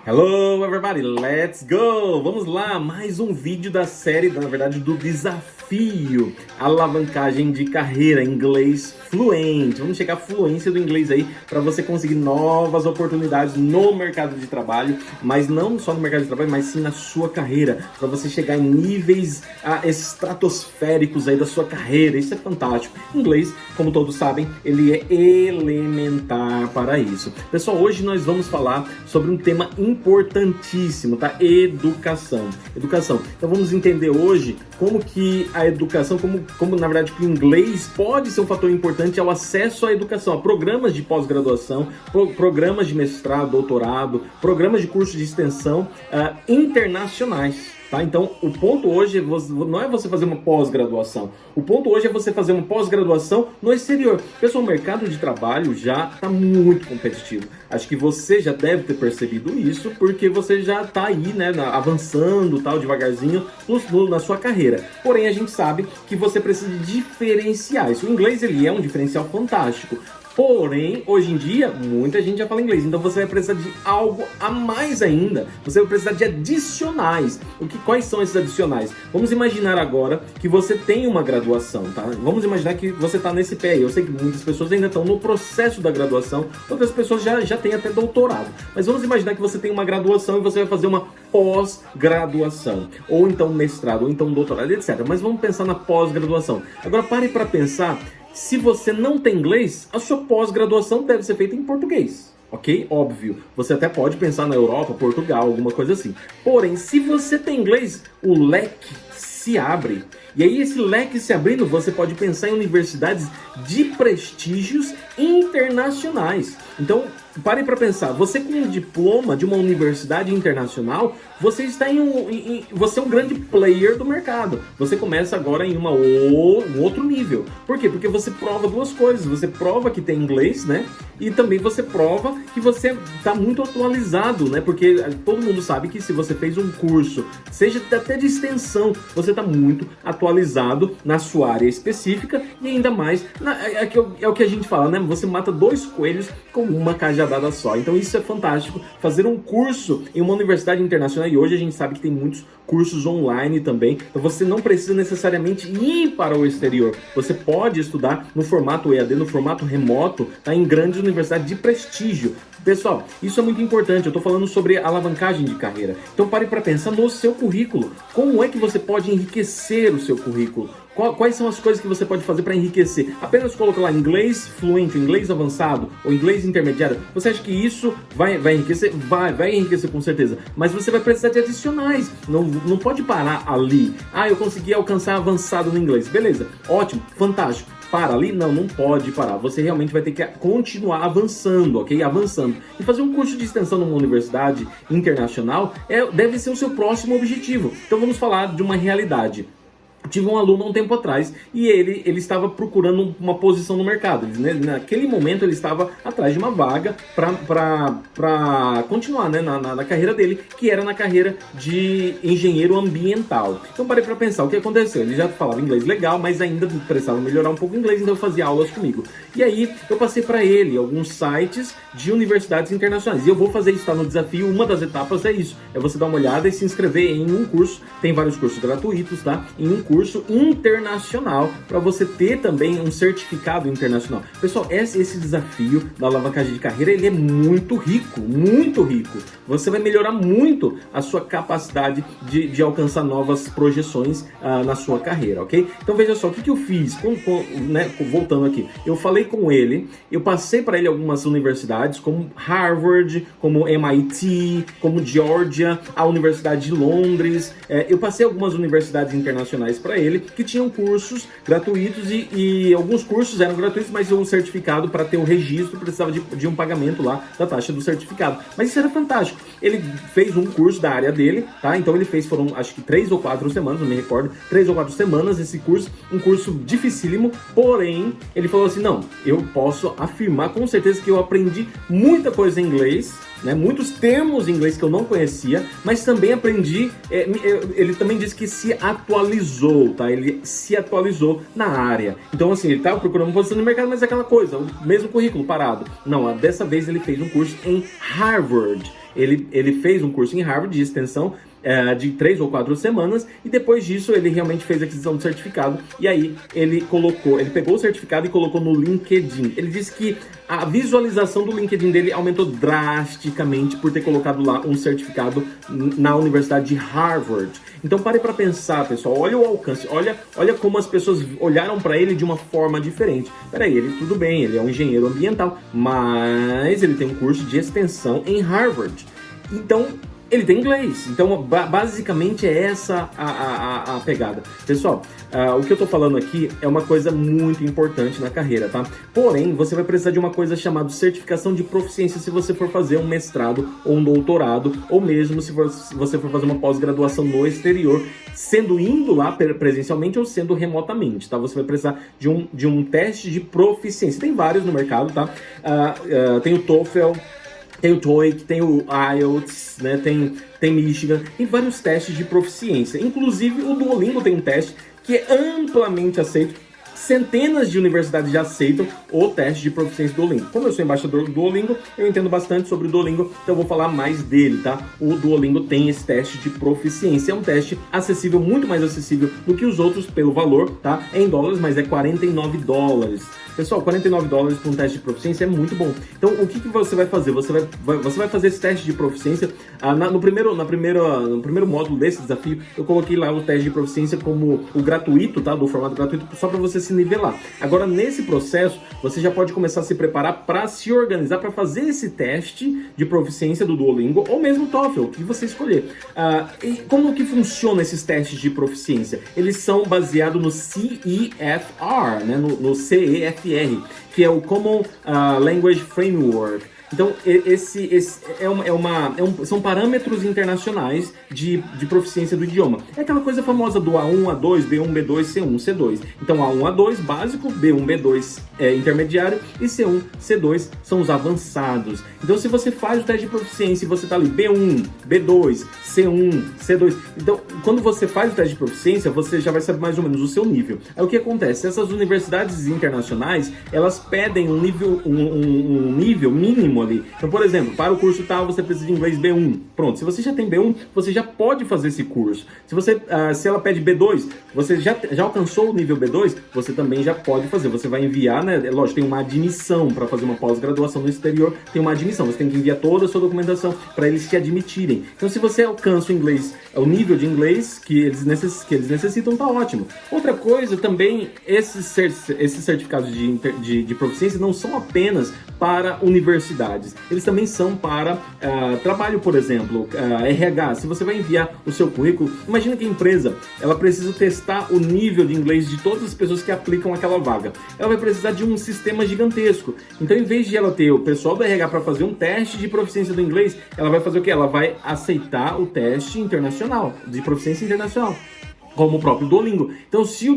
Hello everybody, let's go! Vamos lá, mais um vídeo da série, na verdade do desafio, alavancagem de carreira, inglês fluente. Vamos chegar à fluência do inglês aí para você conseguir novas oportunidades no mercado de trabalho, mas não só no mercado de trabalho, mas sim na sua carreira, para você chegar em níveis estratosféricos aí da sua carreira. Isso é fantástico. Inglês, como todos sabem, ele é elementar para isso. Pessoal, hoje nós vamos falar sobre um tema importantíssimo, tá? Educação. Então vamos entender hoje como que a educação, como na verdade que o inglês pode ser um fator importante ao acesso à educação, a programas de pós-graduação, programas de mestrado, doutorado, programas de curso de extensão internacionais. Tá? Então, o ponto hoje não é você fazer uma pós-graduação. O ponto hoje é você fazer uma pós-graduação no exterior. Pessoal, o mercado de trabalho já está muito competitivo. Acho que você já deve ter percebido isso, porque você já está aí, né, avançando, tal, devagarzinho na sua carreira. Porém, a gente sabe que você precisa de diferenciais. O inglês, ele é um diferencial fantástico. Porém, hoje em dia, muita gente já fala inglês, então você vai precisar de algo a mais ainda. Você vai precisar de adicionais. Quais são esses adicionais? Vamos imaginar agora que você tem uma graduação, tá? Vamos imaginar que você está nesse pé aí. Eu sei que muitas pessoas ainda estão no processo da graduação, outras pessoas já têm até doutorado. Mas vamos imaginar que você tem uma graduação e você vai fazer uma pós-graduação, ou então mestrado, ou então doutorado, etc. Mas vamos pensar na pós-graduação. Agora pare para pensar. Se você não tem inglês, a sua pós-graduação deve ser feita em português, ok? Óbvio. Você até pode pensar na Europa, Portugal, alguma coisa assim. Porém, se você tem inglês, o leque se abre. E aí, esse leque se abrindo, você pode pensar em universidades de prestígios internacionais. Então, pare para pensar. Você com um diploma de uma universidade internacional, você está você é um grande player do mercado. Você começa agora em um outro nível. Por quê? Porque você prova duas coisas. Você prova que tem inglês, né? E também você prova que você está muito atualizado, né? Porque todo mundo sabe que se você fez um curso, seja até de extensão, você está muito atualizado na sua área específica e ainda mais, é o que a gente fala, né? Você mata dois coelhos com uma cajadada só. Então isso é fantástico. Fazer um curso em uma universidade internacional, e hoje a gente sabe que tem muitos cursos online também, então você não precisa necessariamente ir para o exterior. Você pode estudar no formato EAD, no formato remoto, tá? Em grandes universidades de prestígio. Pessoal, isso é muito importante. Eu estou falando sobre alavancagem de carreira. Então pare para pensar no seu currículo. Como é que você pode enriquecer o seu currículo? Quais são as coisas que você pode fazer para enriquecer? Apenas colocar lá inglês fluente, inglês avançado ou inglês intermediário. Você acha que isso vai enriquecer? Vai enriquecer com certeza. Mas você vai precisar de adicionais. Não pode parar ali. Eu consegui alcançar avançado no inglês. Beleza, ótimo, fantástico. Para ali? Não pode parar. Você realmente vai ter que continuar avançando, ok? Avançando. E fazer um curso de extensão numa universidade internacional deve ser o seu próximo objetivo. Então vamos falar de uma realidade. Tive um aluno há um tempo atrás e ele estava procurando uma posição no mercado. Naquele momento ele estava atrás de uma vaga para continuar, né, na carreira dele, que era na carreira de engenheiro ambiental. Então parei para pensar o que aconteceu. Ele já falava inglês legal, mas ainda precisava melhorar um pouco o inglês, então fazia aulas comigo. E aí eu passei para ele alguns sites de universidades internacionais. E eu vou fazer isso, tá no desafio. Uma das etapas é isso. É você dar uma olhada e se inscrever em um curso. Tem vários cursos gratuitos, tá? Em um curso internacional para você ter também um certificado internacional. Pessoal, esse desafio da alavancagem de carreira, ele é muito rico, muito rico. Você vai melhorar muito a sua capacidade de alcançar novas projeções na sua carreira, ok? Então veja só, o que eu fiz, voltando aqui, eu falei com ele, eu passei para ele algumas universidades como Harvard, como MIT, como Georgia, a Universidade de Londres, eu passei algumas universidades internacionais para ele, que tinham cursos gratuitos e alguns cursos eram gratuitos, mas um certificado para ter o registro precisava de um pagamento lá da taxa do certificado. Mas isso era fantástico. Ele fez um curso da área dele, tá? Então ele fez, foram acho que 3 ou 4 semanas, não me recordo, 3 ou 4 semanas esse curso, um curso dificílimo, porém ele falou assim, não, eu posso afirmar com certeza que eu aprendi muita coisa em inglês, né? Muitos termos em inglês que eu não conhecia, mas também aprendi, ele também disse que se atualizou, tá? Ele se atualizou na área. Então, assim, ele estava procurando uma posição no mercado, mas é aquela coisa, o mesmo currículo parado. Não, dessa vez ele fez um curso em Harvard. Ele fez um curso em Harvard de extensão de 3 ou 4 semanas, e depois disso ele realmente fez a aquisição do certificado, e aí ele pegou o certificado e colocou no LinkedIn. Ele disse que a visualização do LinkedIn dele aumentou drasticamente por ter colocado lá um certificado na Universidade de Harvard. Então pare para pensar, pessoal, olha o alcance, olha como as pessoas olharam para ele de uma forma diferente. Peraí, tudo bem, ele é um engenheiro ambiental, mas ele tem um curso de extensão em Harvard. Então, ele tem inglês. Então, basicamente é essa a pegada. Pessoal, o que eu tô falando aqui é uma coisa muito importante na carreira, tá? Porém, você vai precisar de uma coisa chamada certificação de proficiência se você for fazer um mestrado ou um doutorado, ou mesmo se você for fazer uma pós-graduação no exterior, indo lá presencialmente ou sendo remotamente, tá? Você vai precisar de um teste de proficiência. Tem vários no mercado, tá? Tem o TOEFL, tem o TOEIC, tem o IELTS, né? Tem Michigan, tem vários testes de proficiência. Inclusive o Duolingo tem um teste que é amplamente aceito. Centenas de universidades já aceitam o teste de proficiência do Duolingo. Como eu sou embaixador do Duolingo, eu entendo bastante sobre o Duolingo, então eu vou falar mais dele, tá? O Duolingo tem esse teste de proficiência. É um teste acessível, muito mais acessível do que os outros pelo valor, tá? É em dólares, mas é $49. Pessoal, $49 para um teste de proficiência é muito bom. Então, o que você vai fazer? Você vai fazer esse teste de proficiência. No primeiro módulo desse desafio, eu coloquei lá o teste de proficiência como o gratuito, tá? Do formato gratuito, só para você se nivelar. Agora, nesse processo, você já pode começar a se preparar para se organizar para fazer esse teste de proficiência do Duolingo, ou mesmo o TOEFL, o que você escolher. E como que funciona esses testes de proficiência? Eles são baseados no CEFR, né? No CEFR, que é o Common Language Framework. Então, são parâmetros internacionais de proficiência do idioma. É aquela coisa famosa do A1, A2, B1, B2, C1, C2. Então, A1, A2, básico, B1, B2 intermediário, e C1, C2 são os avançados. Então, se você faz o teste de proficiência e você está ali B1, B2, C1, C2... Então, quando você faz o teste de proficiência, você já vai saber mais ou menos o seu nível. Aí, o que acontece? Essas universidades internacionais, elas pedem um nível mínimo ali. Então, por exemplo, para o curso tal, você precisa de inglês B1. Pronto, se você já tem B1, você já pode fazer esse curso. Se ela pede B2, você já alcançou o nível B2, você também já pode fazer. Você vai enviar, né? Lógico, tem uma admissão para fazer uma pós-graduação no exterior, tem uma admissão. Você tem que enviar toda a sua documentação para eles te admitirem. Então, se você alcança o inglês, o nível de inglês que eles necessitam, tá ótimo. Outra coisa também, esses certificados de proficiência não são apenas para universidades. Eles também são para trabalho, por exemplo, RH. Se você vai enviar o seu currículo, imagina que a empresa ela precisa testar o nível de inglês de todas as pessoas que aplicam aquela vaga. Ela vai precisar de um sistema gigantesco. Então, em vez de ela ter o pessoal do RH para fazer um teste de proficiência do inglês, ela vai fazer o quê? Ela vai aceitar o teste internacional, de proficiência internacional, como o próprio Duolingo. Então, se o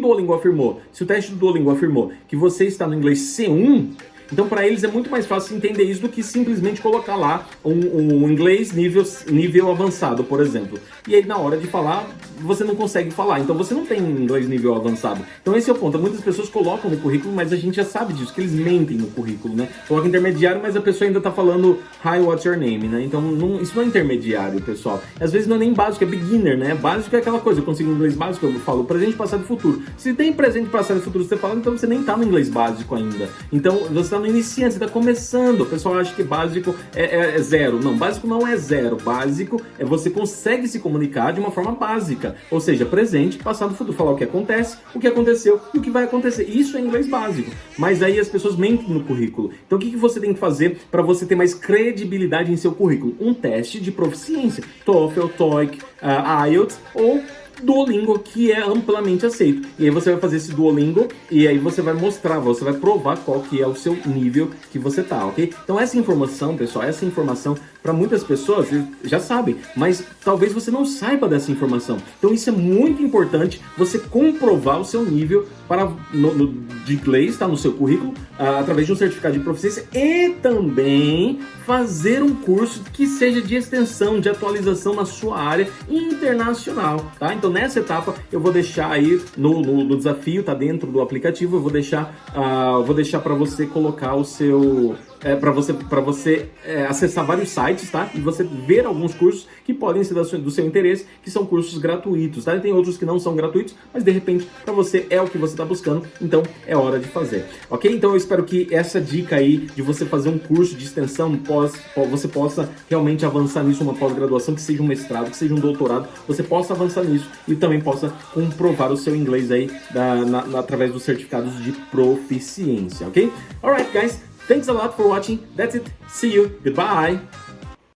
teste do Duolingo afirmou que você está no inglês C1, então, para eles é muito mais fácil entender isso do que simplesmente colocar lá um inglês nível avançado, por exemplo. E aí, na hora de falar, você não consegue falar. Então, você não tem inglês nível avançado. Então, esse é o ponto. Muitas pessoas colocam no currículo, mas a gente já sabe disso, que eles mentem no currículo, né? Coloca intermediário, mas a pessoa ainda tá falando Hi, what's your name, né? Então, isso não é intermediário, pessoal. Às vezes não é nem básico, é beginner, né? Básico é aquela coisa, eu consigo inglês básico, eu falo presente, passado e futuro. Se tem presente, passado e futuro você fala, então você nem tá no inglês básico ainda. Então, você tá no iniciante, você tá começando. O pessoal acha que básico é zero. Não, básico não é zero. Básico é você consegue se comunicar de uma forma básica. Ou seja, presente, passado, futuro. Falar o que acontece, o que aconteceu e o que vai acontecer. Isso é inglês básico. Mas aí as pessoas mentem no currículo. Então o que você tem que fazer para você ter mais credibilidade em seu currículo? Um teste de proficiência. TOEFL, TOEIC, IELTS ou Duolingo, que é amplamente aceito. E aí você vai fazer esse Duolingo e aí você vai mostrar, você vai provar qual que é o seu nível que você tá, ok? Então essa informação, pessoal, para muitas pessoas já sabem, mas talvez você não saiba dessa informação. Então isso é muito importante, você comprovar o seu nível de inglês, tá no seu currículo, através de um certificado de proficiência e também fazer um curso que seja de extensão, de atualização na sua área internacional, tá? Então nessa etapa eu vou deixar aí no desafio, tá dentro do aplicativo, eu vou deixar para você colocar o seu para você acessar vários sites, tá? E você ver alguns cursos que podem ser do seu interesse, que são cursos gratuitos, tá? E tem outros que não são gratuitos, mas de repente para você é o que você está buscando, então é hora de fazer, ok? Então eu espero que essa dica aí de você fazer um curso de extensão, você possa realmente avançar nisso, uma pós-graduação, que seja um mestrado, que seja um doutorado, você possa avançar nisso e também possa comprovar o seu inglês aí através dos certificados de proficiência, ok? Alright, guys, thanks a lot for watching. That's it. See you. Goodbye.